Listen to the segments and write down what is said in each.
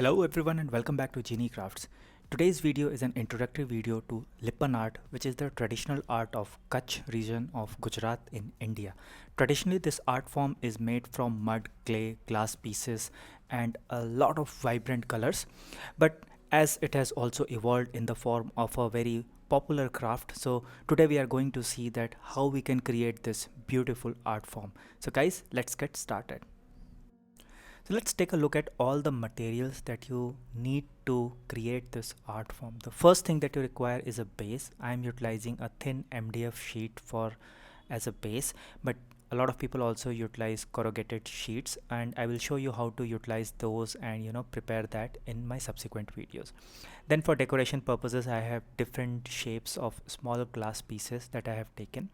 Hello everyone and welcome back to Genie Crafts. Today's video is an introductory video to Lippan Art, which is the traditional art of Kutch region of Gujarat in India. Traditionally, this art form is made from mud, clay, glass pieces and a lot of vibrant colors. But as it has also evolved in the form of a very popular craft, so today we are going to see that how we can create this beautiful art form. So guys, let's get started. So let's take a look at all the materials that you need to create this art form. The first thing that you require is a base. I am utilizing a thin MDF sheet for as a base, but a lot of people also utilize corrugated sheets, and I will show you how to utilize those and prepare that in my subsequent videos. Then for decoration purposes, I have different shapes of small glass pieces that I have taken.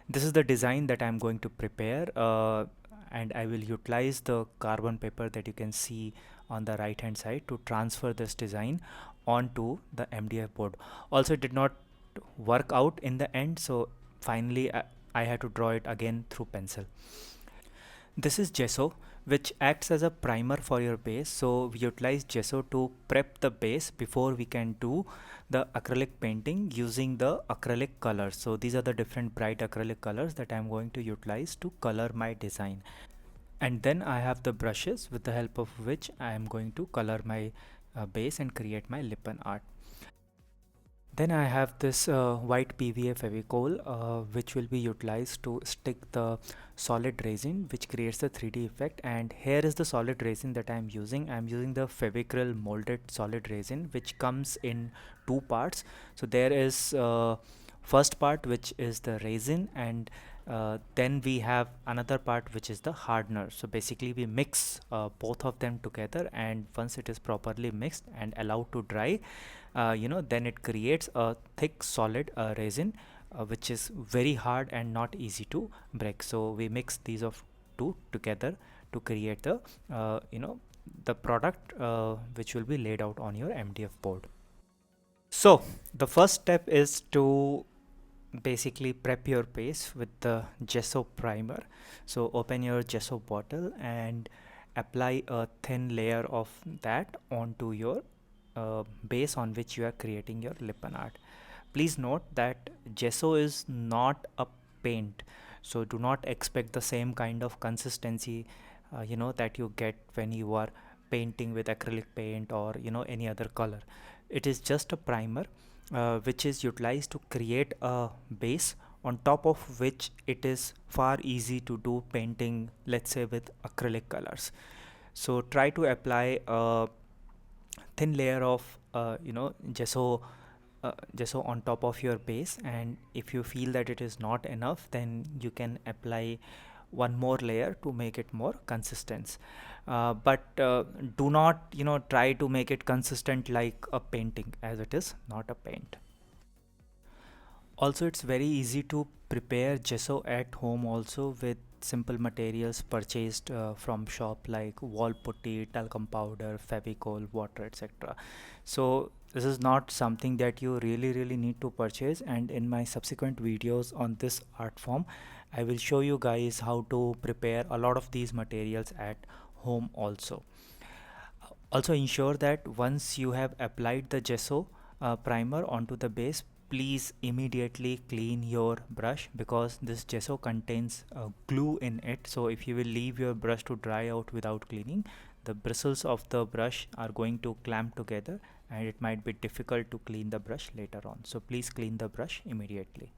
This is the design that I'm going to prepare, and I will utilize the carbon paper that you can see on the right hand side to transfer this design onto the MDF board. Also, it did not work out in the end, so finally I had to draw it again through pencil. This is gesso, which acts as a primer for your base. So we utilize gesso to prep the base before we can do the acrylic painting using the acrylic colors. So these are the different bright acrylic colors that I'm going to utilize to color my design. And then I have the brushes with the help of which I am going to color my base and create my Lippan art. Then I have this white PVA Fevicol, which will be utilized to stick the solid resin, which creates the 3D effect. And here is the solid resin that I am using. I am using the Fevicol molded solid resin, which comes in two parts. So there is first part, which is the resin, and then we have another part, which is the hardener. So basically we mix both of them together, and once it is properly mixed and allowed to dry, then it creates a thick solid resin, which is very hard and not easy to break. So we mix these of two together to create the the product which will be laid out on your MDF board. So the first step is to basically prep your base with the gesso primer. So open your gesso bottle and apply a thin layer of that onto your base on which you are creating your Lippan art. Please note that gesso is not a paint, so do not expect the same kind of consistency that you get when you are painting with acrylic paint or any other color. It is just a primer which is utilized to create a base on top of which it is far easy to do painting, let's say with acrylic colors. So try to apply a thin layer of gesso on top of your base, and if you feel that it is not enough, then you can apply one more layer to make it more consistent, but do not try to make it consistent like a painting, as it is not a paint. Also, it's very easy to prepare gesso at home also with simple materials purchased from shop like wall putty, talcum powder, Fevicol, water, etc. So this is not something that you really need to purchase, and in my subsequent videos on this art form I will show you guys how to prepare a lot of these materials at home also. Also ensure that once you have applied the gesso primer onto the base, please immediately clean your brush, because this gesso contains glue in it. So if you will leave your brush to dry out without cleaning, the bristles of the brush are going to clamp together and it might be difficult to clean the brush later on. So please clean the brush immediately.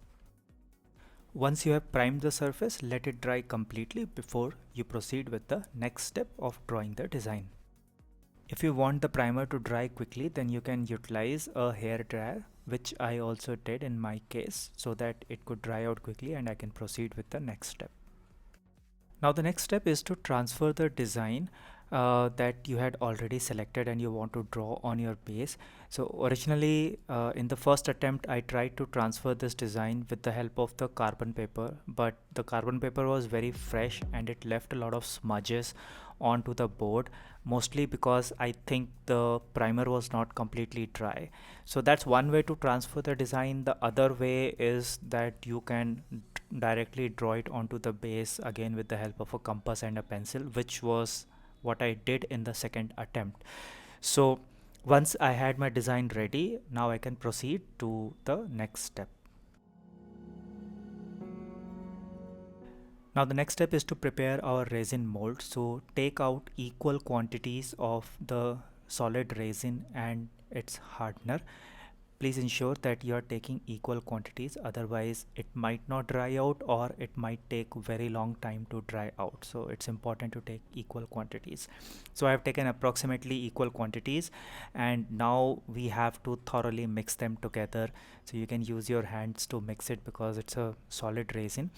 Once you have primed the surface, let it dry completely before you proceed with the next step of drawing the design. If you want the primer to dry quickly, then you can utilize a hair dryer, which I also did in my case, so that it could dry out quickly and I can proceed with the next step. Now the next step is to transfer the design that you had already selected and you want to draw on your base. So originally in the first attempt I tried to transfer this design with the help of the carbon paper, but the carbon paper was very fresh and it left a lot of smudges onto the board, mostly because I think the primer was not completely dry. So that's one way to transfer the design. The other way is that you can directly draw it onto the base again with the help of a compass and a pencil, which was what I did in the second attempt. So once I had my design ready, now I can proceed to the next step. Now the next step is to prepare our resin mold. So take out equal quantities of the solid resin and its hardener. Please ensure that you are taking equal quantities, otherwise it might not dry out or it might take very long time to dry out. So it's important to take equal quantities. So I have taken approximately equal quantities, and now we have to thoroughly mix them together. So you can use your hands to mix it because it's a solid resin,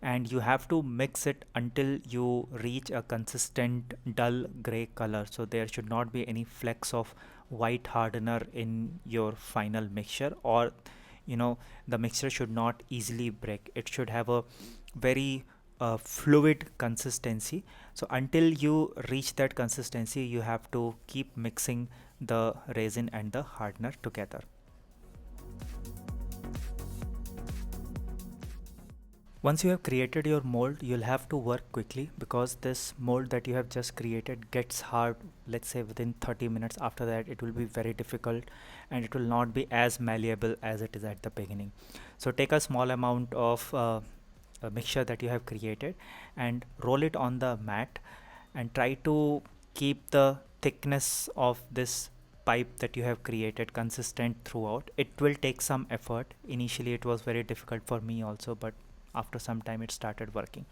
and you have to mix it until you reach a consistent dull gray color. So there should not be any flecks of white hardener in your final mixture, or the mixture should not easily break. It should have a very fluid consistency. So until you reach that consistency, you have to keep mixing the resin and the hardener together. Once you have created your mold, you'll have to work quickly because this mold that you have just created gets hard, let's say within 30 minutes. After that, it will be very difficult and it will not be as malleable as it is at the beginning. So take a small amount of a mixture that you have created and roll it on the mat, and try to keep the thickness of this pipe that you have created consistent throughout. It will take some effort. Initially it was very difficult for me also, but after some time it started working.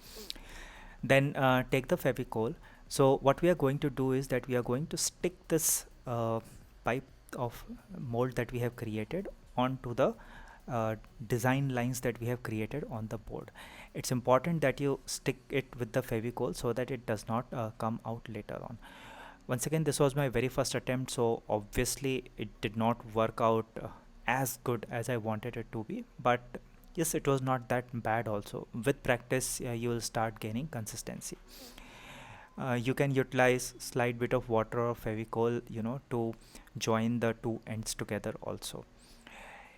Then take the Fevicol. So what we are going to do is that we are going to stick this pipe of mold that we have created onto the design lines that we have created on the board. It's important that you stick it with the Fevicol so that it does not come out later on. Once again, this was my very first attempt, so obviously it did not work out as good as I wanted it to be, but yes, it was not that bad also. With practice, you will start gaining consistency. You can utilize slight bit of water or Fevicol, to join the two ends together also.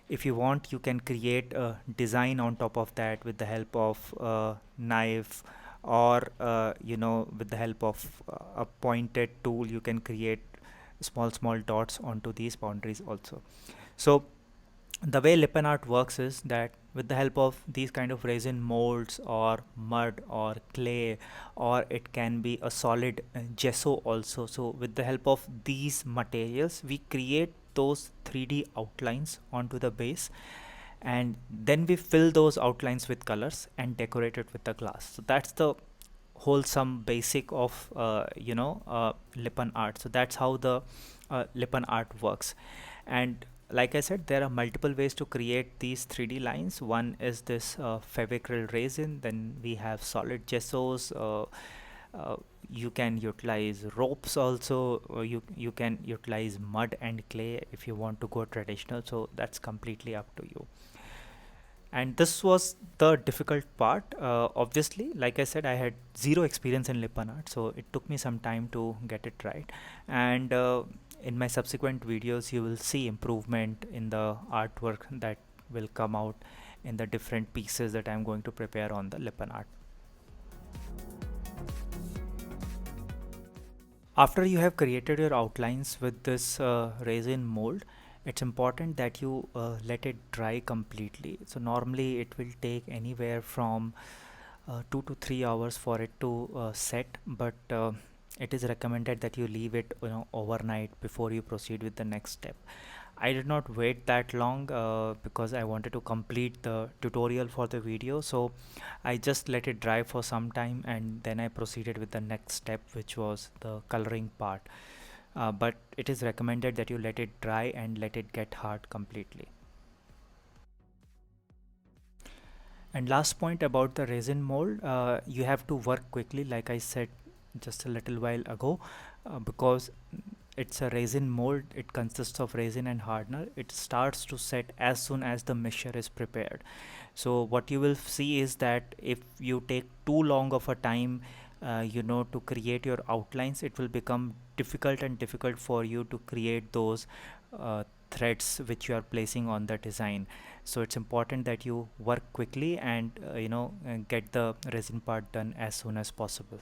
If you want, you can create a design on top of that with the help of a knife, or with the help of a pointed tool. You can create small dots onto these boundaries also. So the way Lippan art works is that with the help of these kind of resin molds or mud or clay, or it can be a solid gesso also. So with the help of these materials, we create those 3D outlines onto the base, and then we fill those outlines with colors and decorate it with the glass. So that's the wholesome basic of Lippan art. So that's how the Lippan art works. And like I said, there are multiple ways to create these 3D lines. One is this Fevicol resin, then we have solid gessos. You can utilize ropes also. You can utilize mud and clay if you want to go traditional. So that's completely up to you. And this was the difficult part. Obviously, like I said, I had zero experience in Lippan art, so it took me some time to get it right. And in my subsequent videos, you will see improvement in the artwork that will come out in the different pieces that I'm going to prepare on the Lippan art. After you have created your outlines with this resin mold, it's important that you let it dry completely. So normally it will take anywhere from 2 to 3 hours for it to set, but it is recommended that you leave it overnight before you proceed with the next step. I did not wait that long because I wanted to complete the tutorial for the video, so I just let it dry for some time and then I proceeded with the next step, which was the coloring part. But it is recommended that you let it dry and let it get hard completely. And last point about the resin mold, you have to work quickly, like I said just a little while ago, because it's a resin mold. It consists of resin and hardener. It starts to set as soon as the mixture is prepared. So what you will see is that if you take too long of a time to create your outlines, it will become difficult for you to create those threads which you are placing on the design. So it's important that you work quickly and get the resin part done as soon as possible.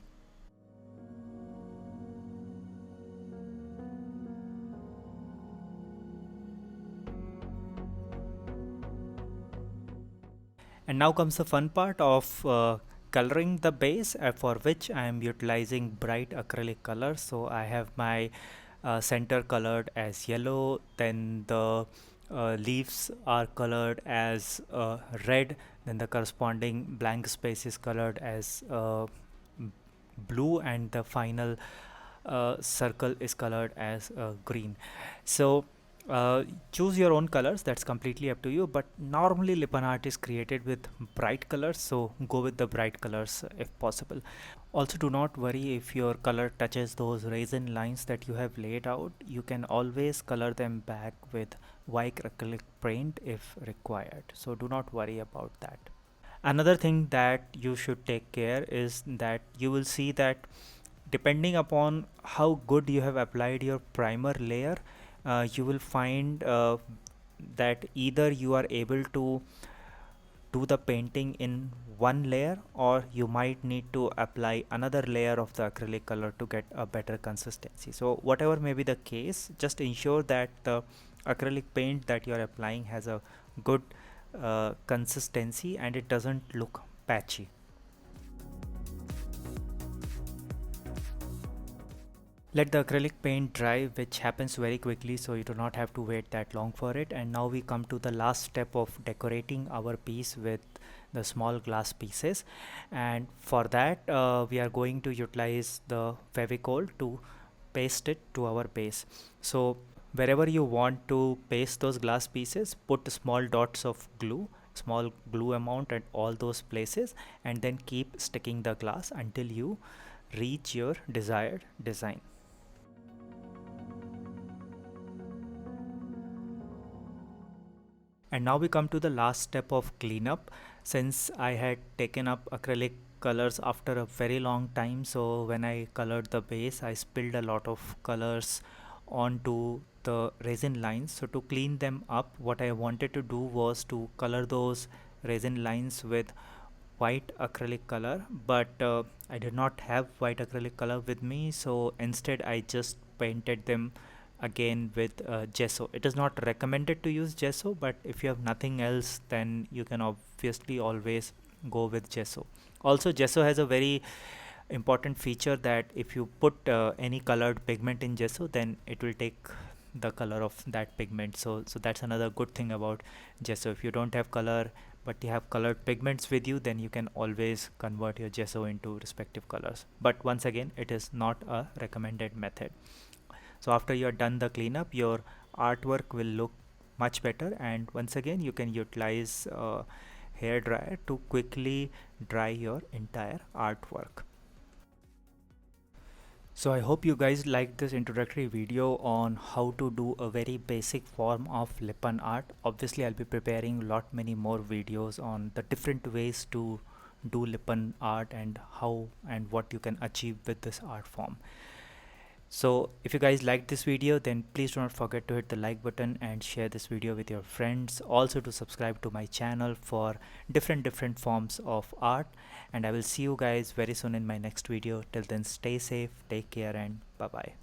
And now comes the fun part of coloring the base, for which I am utilizing bright acrylic colors. So I have my center colored as yellow, then the leaves are colored as red, then the corresponding blank space is colored as blue, and the final circle is colored as green. So choose your own colors, that's completely up to you, but normally Lippan art is created with bright colors, so go with the bright colors if possible. Also, do not worry if your color touches those resin lines that you have laid out. You can always color them back with white acrylic paint if required, so do not worry about that. Another thing that you should take care is that you will see that depending upon how good you have applied your primer layer, you will find that either you are able to do the painting in one layer, or you might need to apply another layer of the acrylic color to get a better consistency. So whatever may be the case, just ensure that the acrylic paint that you are applying has a good consistency and it doesn't look patchy. Let the acrylic paint dry, which happens very quickly, so you do not have to wait that long for it. And now we come to the last step of decorating our piece with the small glass pieces, and for that we are going to utilize the Fevicol to paste it to our base. So wherever you want to paste those glass pieces, put small dots of glue, small glue amount at all those places, and then keep sticking the glass until you reach your desired design. And now we come to the last step of cleanup. Since I had taken up acrylic colors after a very long time, so when I colored the base, I spilled a lot of colors onto the resin lines. So to clean them up, what I wanted to do was to color those resin lines with white acrylic color, but I did not have white acrylic color with me, so instead I just painted them again with gesso. It is not recommended to use gesso, but if you have nothing else, then you can obviously always go with gesso. Also, gesso has a very important feature that if you put any colored pigment in gesso, then it will take the color of that pigment. So that's another good thing about gesso. If you don't have color but you have colored pigments with you, then you can always convert your gesso into respective colors. But once again, it is not a recommended method. So after you are done the cleanup, your artwork will look much better, and once again you can utilize hair dryer to quickly dry your entire artwork. So I hope you guys liked this introductory video on how to do a very basic form of Lippan art. Obviously I'll be preparing many more videos on the different ways to do Lippan art and how and what you can achieve with this art form. So if you guys liked this video, then please do not forget to hit the like button and share this video with your friends. Also to subscribe to my channel for different forms of art, and I will see you guys very soon in my next video. Till then, stay safe, take care, and bye bye.